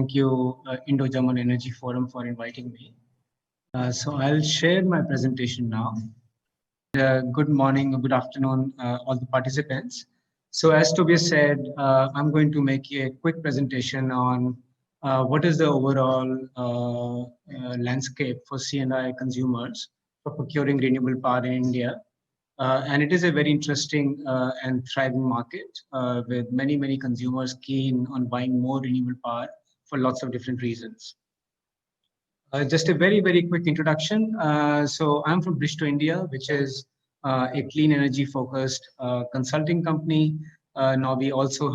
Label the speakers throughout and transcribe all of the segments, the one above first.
Speaker 1: thank you, Indo-German Energy Forum, for inviting me. So I'll share my presentation now. Good morning or good afternoon, all the participants. So as Tobias said, I'm going to make a quick presentation on what is the overall landscape for C&I consumers for procuring renewable power in India. And it is a very interesting and thriving market with many consumers keen on buying more renewable power for lots of different reasons. Just a very quick introduction. So I'm from Bristow, India, which is a clean energy focused consulting company. Now we also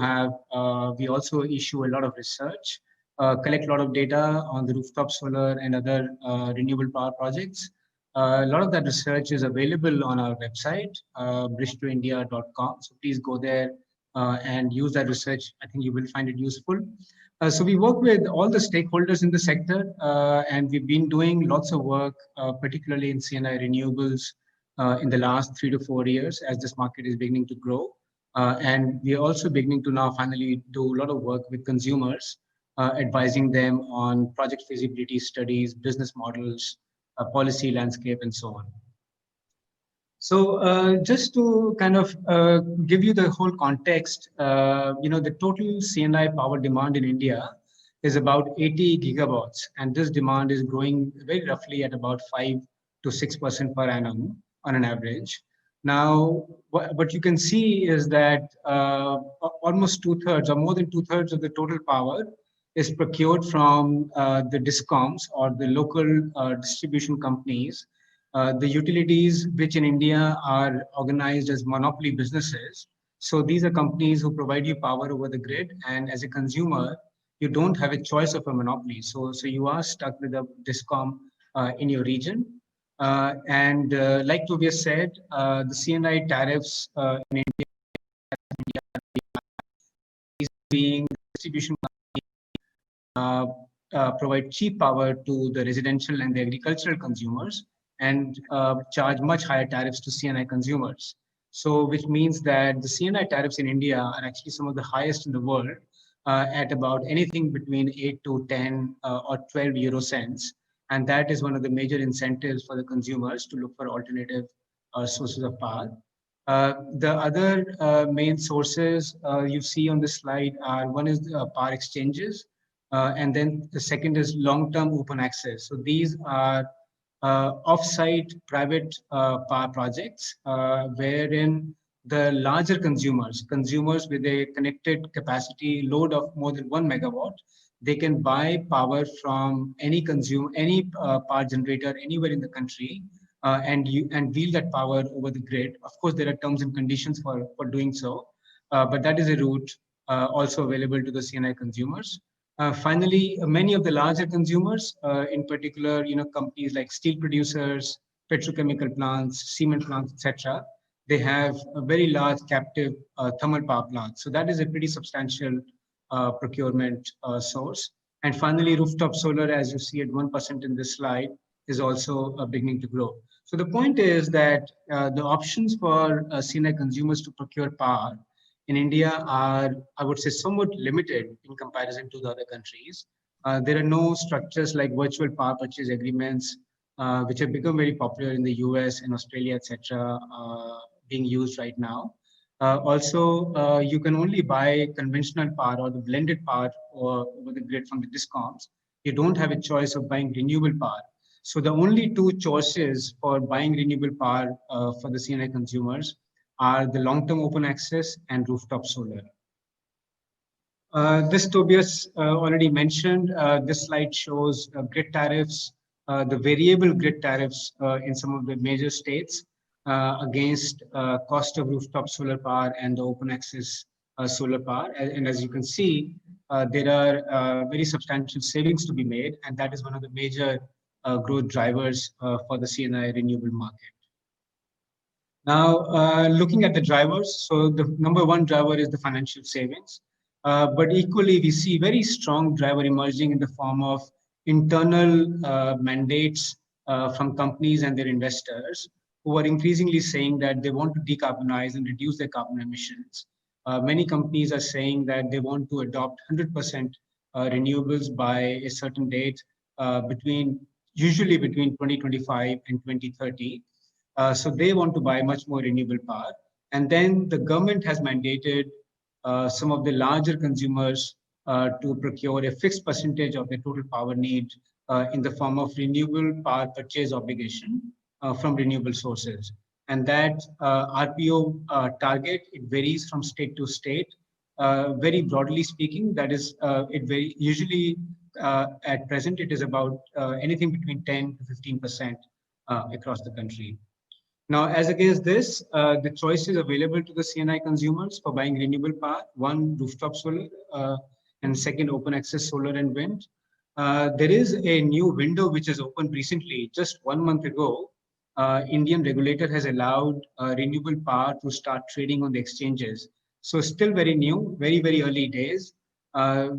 Speaker 1: issue a lot of research, collect a lot of data on the rooftop solar and other renewable power projects. A lot of that research is available on our website, bristowindia.com. So please go there and use that research. I think you will find it useful. So we work with all the stakeholders in the sector, and we've been doing lots of work, particularly in C&I renewables in the last 3 to 4 years as this market is beginning to grow. And we are also beginning to now finally do a lot of work with consumers, advising them on project feasibility studies, business models, policy landscape, and so on. So just to kind of give you the whole context, the total C&I power demand in India is about 80 gigawatts, and this demand is growing very roughly at about 5 to 6% per annum on an average. Now, what you can see is that almost 2/3 or more than 2/3 of the total power is procured from the DISCOMs or the local distribution companies, the utilities which in India are organized as monopoly businesses. So these are companies who provide you power over the grid, and as a consumer, you don't have a choice of a monopoly. So you are stuck with a DISCOM in your region. And like Tobias said, the C&I tariffs in India is being distribution provide cheap power to the residential and the agricultural consumers and charge much higher tariffs to C&I consumers. So which means that the C&I tariffs in India are actually some of the highest in the world at about anything between 8 to 10 or 12 euro cents. And that is one of the major incentives for the consumers to look for alternative sources of power. The other main sources you see on this slide are, one is the power exchanges, and then the second is long-term open access. So these are off-site private power projects wherein the larger consumers with a connected capacity load of more than 1 megawatt, they can buy power from any power generator anywhere in the country and wheel that power over the grid. Of course, there are terms and conditions for doing so, but that is a route also available to the C&I consumers. Finally, many of the larger consumers, in particular, companies like steel producers, petrochemical plants, cement plants, etc., they have a very large captive thermal power plant. So that is a pretty substantial procurement source. And finally, rooftop solar, as you see at 1% in this slide, is also beginning to grow. So the point is that the options for C&I consumers to procure power in India are, I would say, somewhat limited in comparison to the other countries. There are no structures like virtual power purchase agreements, which have become very popular in the US and Australia, etc., being used right now. Also, you can only buy conventional power or the blended power over the grid from the DISCOMs. You don't have a choice of buying renewable power. So the only two choices for buying renewable power for the C&I consumers are the long-term open access and rooftop solar. This Tobias already mentioned. This slide shows grid tariffs, the variable grid tariffs in some of the major states against cost of rooftop solar power and the open access solar power. And as you can see, there are very substantial savings to be made, and that is one of the major growth drivers for the C&I renewable market. Now, looking at the drivers, so the number one driver is the financial savings. But equally, we see very strong driver emerging in the form of internal mandates from companies and their investors who are increasingly saying that they want to decarbonize and reduce their carbon emissions. Many companies are saying that they want to adopt 100% renewables by a certain date usually between 2025 and 2030. So they want to buy much more renewable power. And then the government has mandated some of the larger consumers to procure a fixed percentage of their total power need in the form of renewable power purchase obligation from renewable sources. And that RPO target, it varies from state to state. Very broadly speaking, that is, it very usually at present, it is about anything between 10 to 15% across the country. Now, as against this, the choices available to the CNI consumers for buying renewable power: one, rooftop solar, and second, open access solar and wind. There is a new window which has opened recently, just 1 month ago. Indian regulator has allowed renewable power to start trading on the exchanges. So still very new, very, very early days.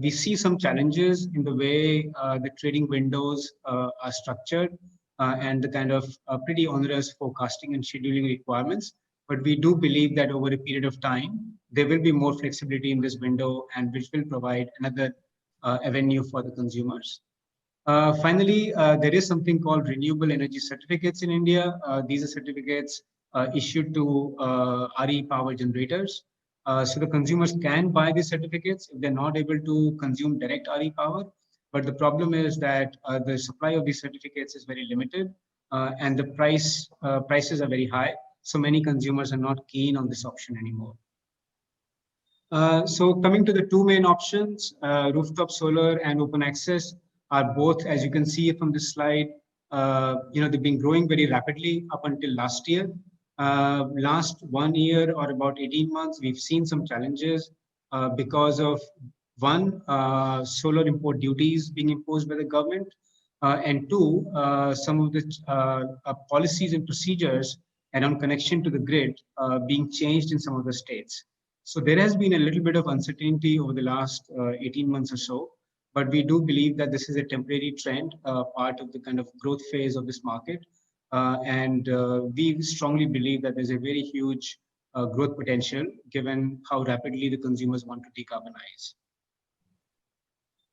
Speaker 1: We see some challenges in the way the trading windows are structured and the kind of pretty onerous forecasting and scheduling requirements. But we do believe that over a period of time, there will be more flexibility in this window, and which will provide another avenue for the consumers. Finally, there is something called renewable energy certificates in India. These are certificates issued to RE power generators. So the consumers can buy these certificates if they're not able to consume direct RE power. But the problem is that the supply of these certificates is very limited and the prices are very high. So many consumers are not keen on this option anymore. So coming to the two main options, rooftop solar and open access are both, as you can see from this slide, they've been growing very rapidly up until last year. Last 1 year or about 18 months, we've seen some challenges because of one, solar import duties being imposed by the government, and two, some of the policies and procedures around connection to the grid being changed in some of the states. So there has been a little bit of uncertainty over the last 18 months or so, but we do believe that this is a temporary trend, part of the kind of growth phase of this market. And we strongly believe that there's a very huge growth potential given how rapidly the consumers want to decarbonize.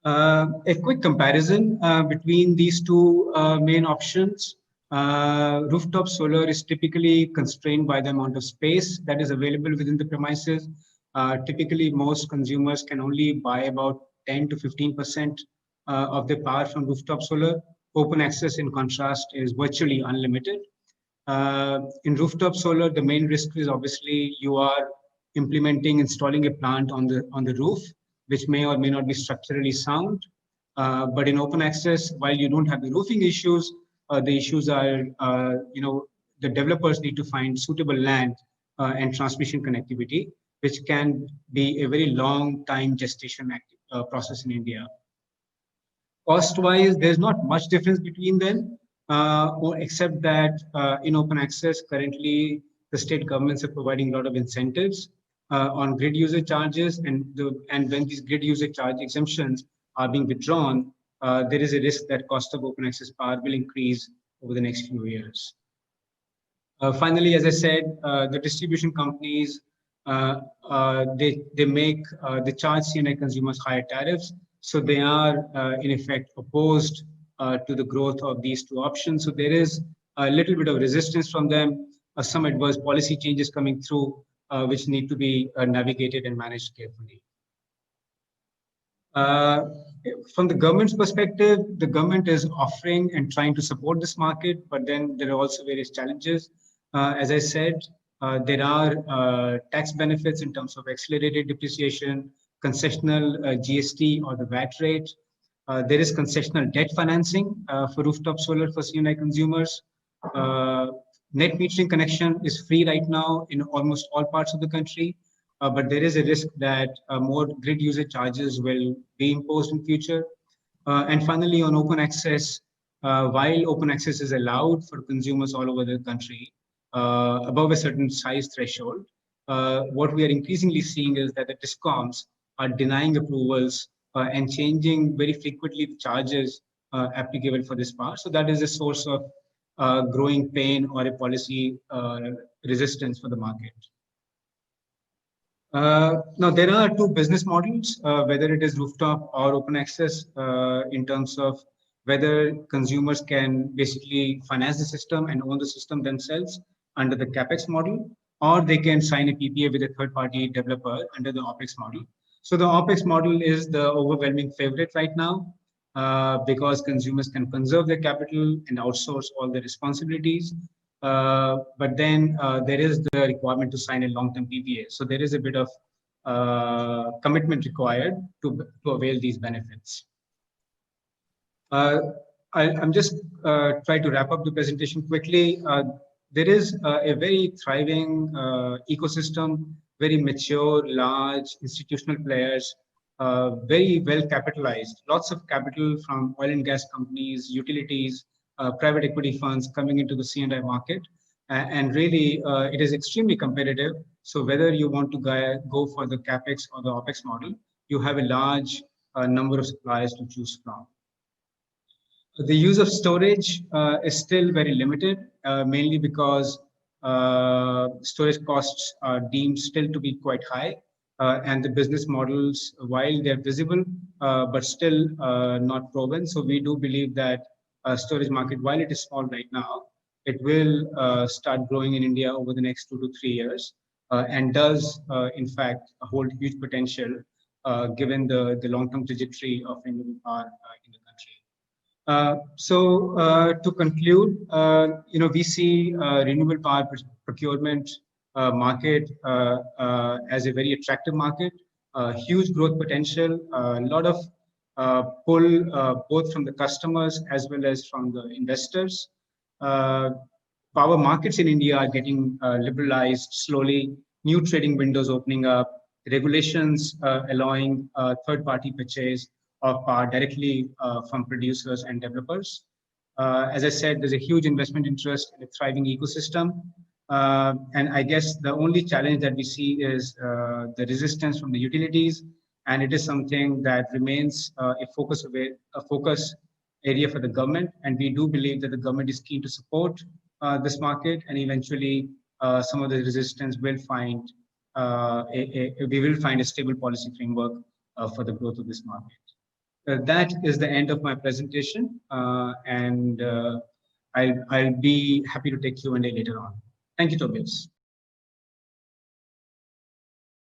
Speaker 1: A quick comparison between these two main options. Rooftop solar is typically constrained by the amount of space that is available within the premises. Typically, most consumers can only buy about 10 to 15% of their power from rooftop solar. Open access, in contrast, is virtually unlimited. In rooftop solar, the main risk is obviously you are installing a plant on the roof, which may or may not be structurally sound. But in open access, while you don't have the roofing issues, the issues are, the developers need to find suitable land and transmission connectivity, which can be a very long time gestation process in India. Cost-wise, there's not much difference between them, except that in open access, currently the state governments are providing a lot of incentives on grid user charges, and when these grid user charge exemptions are being withdrawn, there is a risk that cost of open access power will increase over the next few years. Finally, as I said, the distribution companies, they charge CNI consumers higher tariffs. So they are in effect opposed to the growth of these two options. So there is a little bit of resistance from them, some adverse policy changes coming through, which need to be navigated and managed carefully. From the government's perspective, the government is offering and trying to support this market, but then there are also various challenges. As I said, there are tax benefits in terms of accelerated depreciation, concessional GST or the VAT rate. There is concessional debt financing for rooftop solar for CNI consumers. Net metering connection is free right now in almost all parts of the country, but there is a risk that more grid user charges will be imposed in future. And finally, on open access, while open access is allowed for consumers all over the country, above a certain size threshold, what we are increasingly seeing is that the DISCOMs are denying approvals and changing very frequently the charges applicable for this power. So that is a source of growing pain or a policy resistance for the market. Now, there are two business models, whether it is rooftop or open access, in terms of whether consumers can basically finance the system and own the system themselves under the CapEx model, or they can sign a PPA with a third-party developer under the OpEx model. So the OpEx model is the overwhelming favorite right now, because consumers can conserve their capital and outsource all the responsibilities. But then there is the requirement to sign a long-term PPA. So there is a bit of commitment required to avail these benefits. Uh, I'm just trying to wrap up the presentation quickly. There is a very thriving ecosystem, very mature, large institutional players, very well capitalized, lots of capital from oil and gas companies, utilities, private equity funds coming into the C&I market. And really, it is extremely competitive. So whether you want to go for the CapEx or the OpEx model, you have a large number of suppliers to choose from. The use of storage is still very limited, mainly because storage costs are deemed still to be quite high. And the business models, while they're visible, but still not proven. So we do believe that storage market, while it is small right now, it will start growing in India over the next 2 to 3 years, and does, in fact, hold huge potential given the long-term trajectory of renewable power in the country. To conclude, we see renewable power procurement market as a very attractive market, huge growth potential, a lot of pull both from the customers as well as from the investors. Power markets in India are getting liberalized slowly, new trading windows opening up, regulations allowing third-party purchase of power directly from producers and developers. As I said, there's a huge investment interest in a thriving ecosystem. And I guess the only challenge that we see is the resistance from the utilities. And it is something that remains a focus area for the government. And we do believe that the government is keen to support this market, and eventually some of the resistance will find we will find a stable policy framework for the growth of this market. That is the end of my presentation, and I'll be happy to take Q&A later on. Thank you, Tobias.